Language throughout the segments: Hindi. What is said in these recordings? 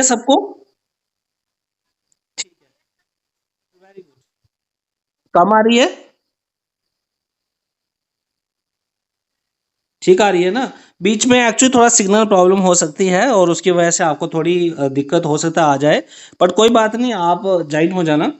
है सबको? ठीक है, वेरी गुड। कम आ रही है? ठीक आ रही है ना? बीच में एक्चुअली थोड़ा सिग्नल प्रॉब्लम हो सकती है और उसकी वजह से आपको थोड़ी दिक्कत हो सकता है आ जाए, बट कोई बात नहीं, आप ज्वाइन हो जाना।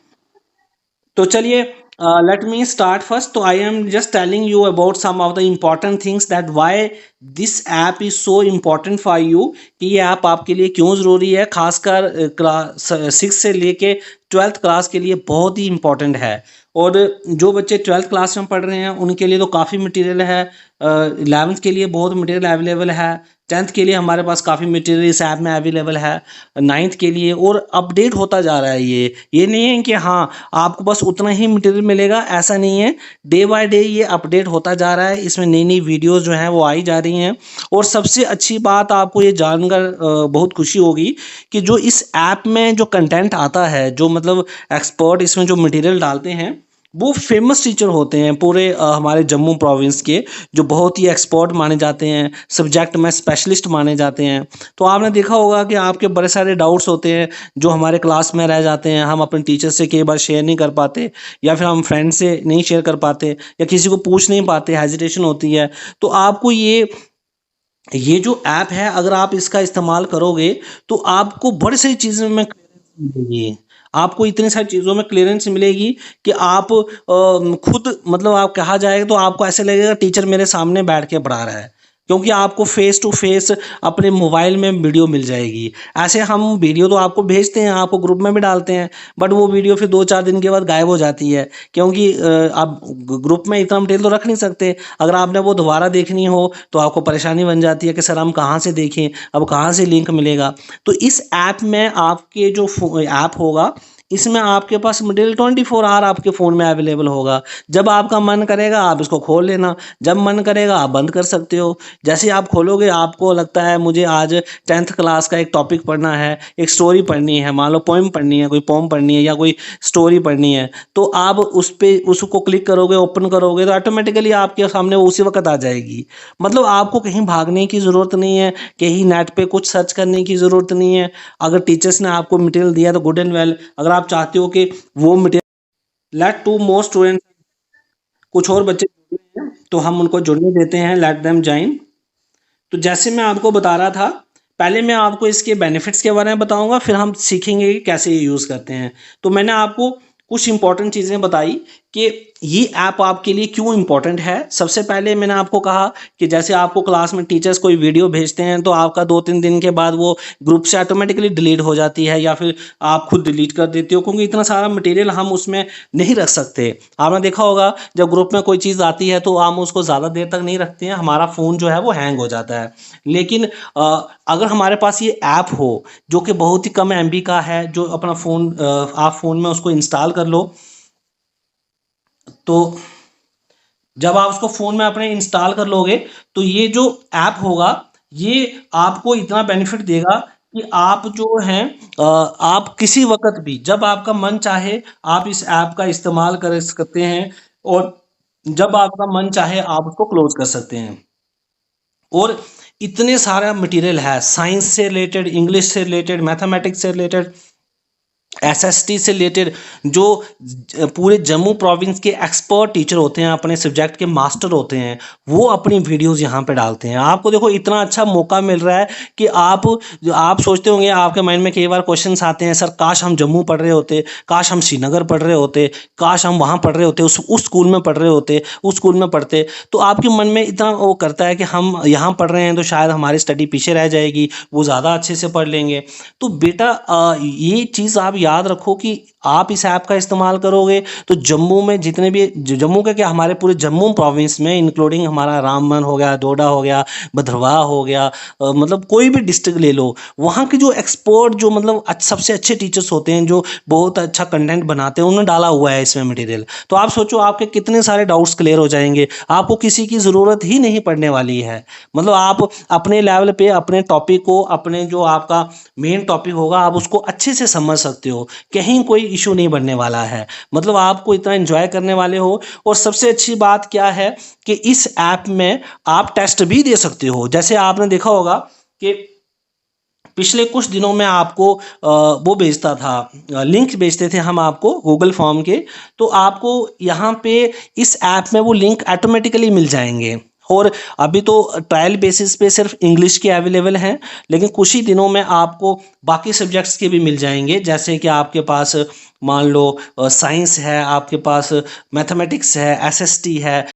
तो चलिए, लेट मी स्टार्ट फर्स्ट। तो I am just telling you about some of the important things that why this app is so important for you, कि ये ऐप आपके लिए क्यों ज़रूरी है, खासकर क्लास 6 से लेके 12th क्लास के लिए बहुत ही इम्पॉर्टेंट है। और जो बच्चे 12th क्लास में पढ़ रहे हैं उनके लिए तो काफ़ी मटेरियल है, 11th के लिए बहुत मटेरियल अवेलेबल है, 10th के लिए हमारे पास काफ़ी मटेरियल इस ऐप में अवेलेबल है, 9th के लिए, और अपडेट होता जा रहा है। ये नहीं है कि हाँ आपको बस उतना ही मटेरियल मिलेगा, ऐसा नहीं है। डे बाय डे ये अपडेट होता जा रहा है, इसमें नई नई वीडियोस जो हैं वो आई जा रही हैं। और सबसे अच्छी बात आपको ये जानकर बहुत खुशी होगी कि जो इस ऐप में जो कंटेंट आता है, जो मतलब एक्सपर्ट इसमें जो मटेरियल डालते हैं, वो फेमस टीचर होते हैं पूरे हमारे जम्मू प्रोविंस के, जो बहुत ही एक्सपर्ट माने जाते हैं, सब्जेक्ट में स्पेशलिस्ट माने जाते हैं। तो आपने देखा होगा कि आपके बड़े सारे डाउट्स होते हैं जो हमारे क्लास में रह जाते हैं, हम अपने टीचर से कई बार शेयर नहीं कर पाते, या फिर हम फ्रेंड से नहीं शेयर कर पाते, या किसी को पूछ नहीं पाते, हेजिटेशन होती है। तो आपको ये जो ऐप है, अगर आप इसका इस्तेमाल करोगे तो आपको बड़ी सारी चीज़ों में क्लियरेंस मिलेगी। आपको इतनी सारी चीज़ों में क्लियरेंस मिलेगी कि आप खुद मतलब आप कहा जाए तो आपको ऐसे लगेगा टीचर मेरे सामने बैठ के पढ़ा रहा है, क्योंकि आपको फेस टू फेस अपने मोबाइल में वीडियो मिल जाएगी। ऐसे हम वीडियो तो आपको भेजते हैं, आपको ग्रुप में भी डालते हैं, बट वो वीडियो फिर 2-4 दिन के बाद गायब हो जाती है, क्योंकि आप ग्रुप में इतना मटेरियल तो रख नहीं सकते। अगर आपने वो दोबारा देखनी हो तो आपको परेशानी बन जाती है कि सर हम कहाँ से देखें, अब कहाँ से लिंक मिलेगा। तो इस ऐप में आपके जो ऐप होगा, इसमें आपके पास मटेरियल 24 आवर आपके फ़ोन में अवेलेबल होगा। जब आपका मन करेगा आप इसको खोल लेना, जब मन करेगा आप बंद कर सकते हो। जैसे आप खोलोगे, आपको लगता है मुझे आज 10th क्लास का एक टॉपिक पढ़ना है, एक स्टोरी पढ़नी है, मान लो पोएम पढ़नी है, कोई पोएम पढ़नी है या कोई स्टोरी पढ़नी है, तो आप उस पे उसको क्लिक करोगे, ओपन करोगे तो ऑटोमेटिकली आपके सामने वो उसी वक्त आ जाएगी। मतलब आपको कहीं भागने की ज़रूरत नहीं है, कहीं नेट पे कुछ सर्च करने की ज़रूरत नहीं है। अगर टीचर्स ने आपको मटेरियल दिया तो गुड एंड वेल। अगर आप चाहते हो कि वो material late to more students, कुछ और बच्चे जुड़ रहे हैं तो हम उनको जुड़ने देते हैं, लेट देम जॉइन। तो जैसे मैं आपको बता रहा था, पहले मैं आपको इसके बेनिफिट्स के बारे में बताऊंगा, फिर हम सीखेंगे कि कैसे ये यूज़ करते हैं। तो मैंने आपको कुछ इंपॉर्टेंट चीज़ें बताई कि ये ऐप आपके लिए क्यों इंपॉर्टेंट है। सबसे पहले मैंने आपको कहा कि जैसे आपको क्लास में टीचर्स कोई वीडियो भेजते हैं तो आपका 2-3 दिन के बाद वो ग्रुप से ऑटोमेटिकली डिलीट हो जाती है, या फिर आप खुद डिलीट कर देते हो, क्योंकि इतना सारा मटेरियल हम उसमें नहीं रख सकते। आपने देखा होगा जब ग्रुप में कोई चीज़ आती है तो हम उसको ज़्यादा देर तक नहीं रखते हैं, हमारा फ़ोन जो है वो हैंग हो जाता है। लेकिन अगर हमारे पास ये ऐप हो जो कि बहुत ही कम एमबी का है, जो अपना फ़ोन आप फ़ोन में उसको इंस्टॉल कर लो, तो जब आप उसको फ़ोन में अपने इंस्टॉल कर लोगे तो ये जो ऐप होगा ये आपको इतना बेनिफिट देगा कि आप जो हैं आप किसी वक्त भी जब आपका मन चाहे आप इस ऐप का इस्तेमाल कर सकते हैं, और जब आपका मन चाहे आप उसको क्लोज कर सकते हैं। और इतने सारा मटेरियल है, साइंस से रिलेटेड, इंग्लिश से रिलेटेड, मैथमेटिक्स से रिलेटेड, एसएसटी से रिलेटेड, जो पूरे जम्मू प्रोविंस के एक्सपर्ट टीचर होते हैं, अपने सब्जेक्ट के मास्टर होते हैं, वो अपनी वीडियोस यहाँ पे डालते हैं। आपको देखो इतना अच्छा मौका मिल रहा है कि आप सोचते होंगे, आपके माइंड में कई बार क्वेश्चंस आते हैं, सर काश हम जम्मू पढ़ रहे होते, काश हम श्रीनगर पढ़ रहे होते, काश हम वहाँ पढ़ रहे होते, उस स्कूल में पढ़ रहे होते, उस स्कूल में पढ़ते। तो आपके मन में इतना वो करता है कि हम यहाँ पढ़ रहे हैं तो शायद हमारी स्टडी पीछे रह जाएगी, वो ज़्यादा अच्छे से पढ़ लेंगे। तो बेटा ये चीज़ आप याद रखो कि आप इस ऐप का इस्तेमाल करोगे तो जम्मू में जितने भी जम्मू का क्या, हमारे पूरे जम्मू प्रोविंस में इंक्लूडिंग हमारा रामबन हो गया, डोडा हो गया, भद्रवाह हो गया, मतलब कोई भी डिस्ट्रिक्ट ले लो, वहाँ के जो एक्सपर्ट जो मतलब सबसे अच्छे टीचर्स होते हैं, जो बहुत अच्छा कंटेंट बनाते हैं, उन्होंने डाला हुआ है इसमें मटेरियल। तो आप सोचो आपके कितने सारे डाउट्स क्लियर हो जाएंगे, आपको किसी की ज़रूरत ही नहीं पड़ने वाली है। मतलब आप अपने लेवल पे अपने टॉपिक को, अपने जो आपका मेन टॉपिक होगा आप उसको अच्छे से समझ सकते हो, कहीं कोई इशू नहीं बनने वाला है। मतलब आपको इतना एंजॉय करने वाले हो। और सबसे अच्छी बात क्या है कि इस ऐप में आप टेस्ट भी दे सकते हो। जैसे आपने देखा होगा कि पिछले कुछ दिनों में आपको वो भेजता था, लिंक भेजते थे हम आपको गूगल फॉर्म के, तो आपको यहाँ पे इस ऐप में वो लिंक ऑटोमेटिकली मिल जाएंगे। और अभी तो ट्रायल बेसिस पे सिर्फ इंग्लिश के अवेलेबल हैं, लेकिन कुछ ही दिनों में आपको बाकी सब्जेक्ट्स के भी मिल जाएंगे। जैसे कि आपके पास मान लो साइंस है, आपके पास मैथमेटिक्स है, एसएसटी है,